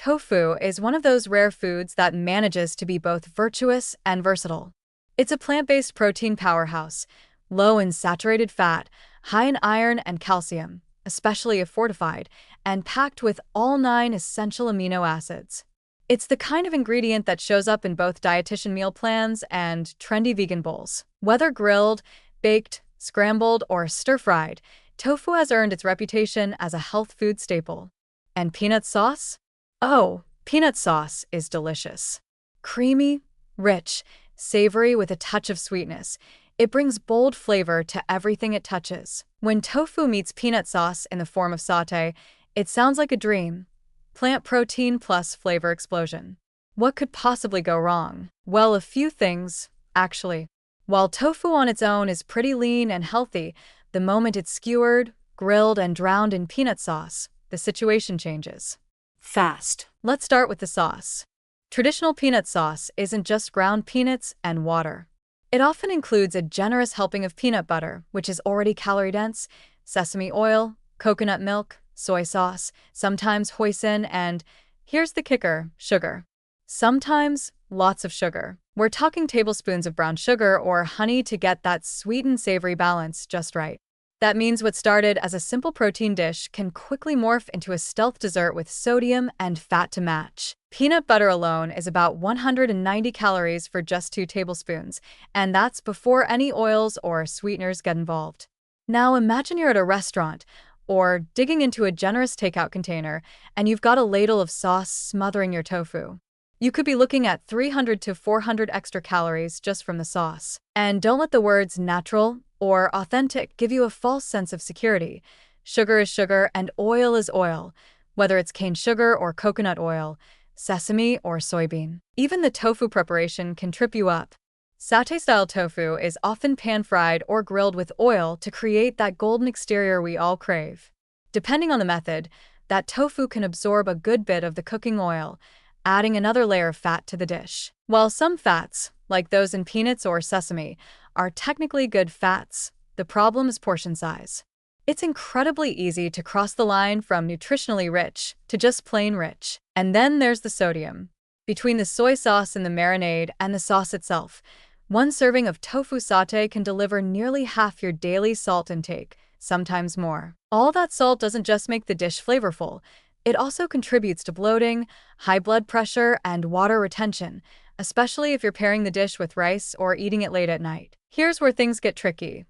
Tofu is one of those rare foods that manages to be both virtuous and versatile. It's a plant-based protein powerhouse, low in saturated fat, high in iron and calcium, especially if fortified, and packed with all 9 essential amino acids. It's the kind of ingredient that shows up in both dietitian meal plans and trendy vegan bowls. Whether grilled, baked, scrambled, or stir-fried, tofu has earned its reputation as a health food staple. And peanut sauce? Oh, peanut sauce is delicious. Creamy, rich, savory with a touch of sweetness. It brings bold flavor to everything it touches. When tofu meets peanut sauce in the form of satay, it sounds like a dream. Plant protein plus flavor explosion. What could possibly go wrong? Well, a few things, actually. While tofu on its own is pretty lean and healthy, the moment it's skewered, grilled, and drowned in peanut sauce, the situation changes. Fast. Let's start with the sauce. Traditional peanut sauce isn't just ground peanuts and water. It often includes a generous helping of peanut butter, which is already calorie-dense, sesame oil, coconut milk, soy sauce, sometimes hoisin, and, here's the kicker, sugar. Sometimes, lots of sugar. We're talking tablespoons of brown sugar or honey to get that sweet and savory balance just right. That means what started as a simple protein dish can quickly morph into a stealth dessert with sodium and fat to match. Peanut butter alone is about 190 calories for just 2 tablespoons, and that's before any oils or sweeteners get involved. Now imagine you're at a restaurant, or digging into a generous takeout container, and you've got a ladle of sauce smothering your tofu. You could be looking at 300 to 400 extra calories just from the sauce. And don't let the words natural or authentic give you a false sense of security. Sugar is sugar and oil is oil, whether it's cane sugar or coconut oil, sesame or soybean. Even the tofu preparation can trip you up. Satay-style tofu is often pan-fried or grilled with oil to create that golden exterior we all crave. Depending on the method, that tofu can absorb a good bit of the cooking oil, adding another layer of fat to the dish. While some fats, like those in peanuts or sesame, are technically good fats, the problem is portion size. It's incredibly easy to cross the line from nutritionally rich to just plain rich. And then there's the sodium. Between the soy sauce in the marinade and the sauce itself, one serving of tofu satay can deliver nearly half your daily salt intake, sometimes more. All that salt doesn't just make the dish flavorful, it also contributes to bloating, high blood pressure, and water retention, especially if you're pairing the dish with rice or eating it late at night. Here's where things get tricky.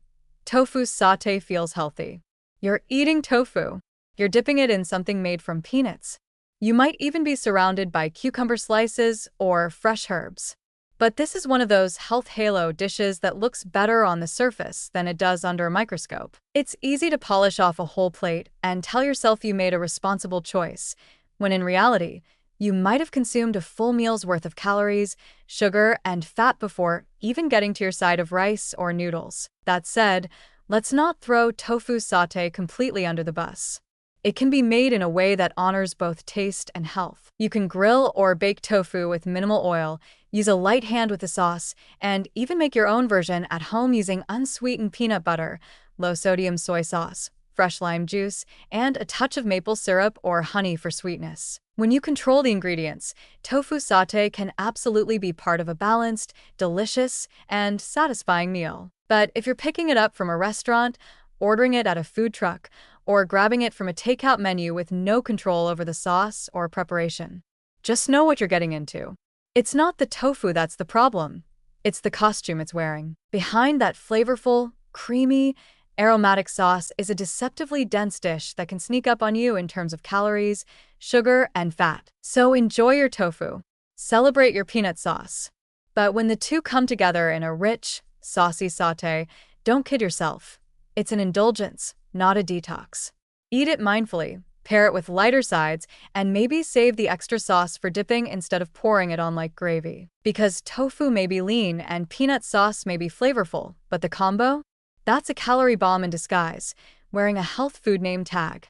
Tofu satay feels healthy. You're eating tofu. You're dipping it in something made from peanuts. You might even be surrounded by cucumber slices or fresh herbs. But this is one of those health halo dishes that looks better on the surface than it does under a microscope. It's easy to polish off a whole plate and tell yourself you made a responsible choice, when in reality, you might have consumed a full meal's worth of calories, sugar, and fat before even getting to your side of rice or noodles. That said, let's not throw tofu satay completely under the bus. It can be made in a way that honors both taste and health. You can grill or bake tofu with minimal oil, use a light hand with the sauce, and even make your own version at home using unsweetened peanut butter, low-sodium soy sauce, fresh lime juice, and a touch of maple syrup or honey for sweetness. When you control the ingredients, tofu satay can absolutely be part of a balanced, delicious, and satisfying meal. But if you're picking it up from a restaurant, ordering it at a food truck, or grabbing it from a takeout menu with no control over the sauce or preparation, just know what you're getting into. It's not the tofu that's the problem. It's the costume it's wearing. Behind that flavorful, creamy, aromatic sauce is a deceptively dense dish that can sneak up on you in terms of calories, sugar, and fat. So enjoy your tofu. Celebrate your peanut sauce. But when the two come together in a rich, saucy satay, don't kid yourself. It's an indulgence, not a detox. Eat it mindfully, pair it with lighter sides, and maybe save the extra sauce for dipping instead of pouring it on like gravy. Because tofu may be lean and peanut sauce may be flavorful, but the combo? That's a calorie bomb in disguise, wearing a health food name tag.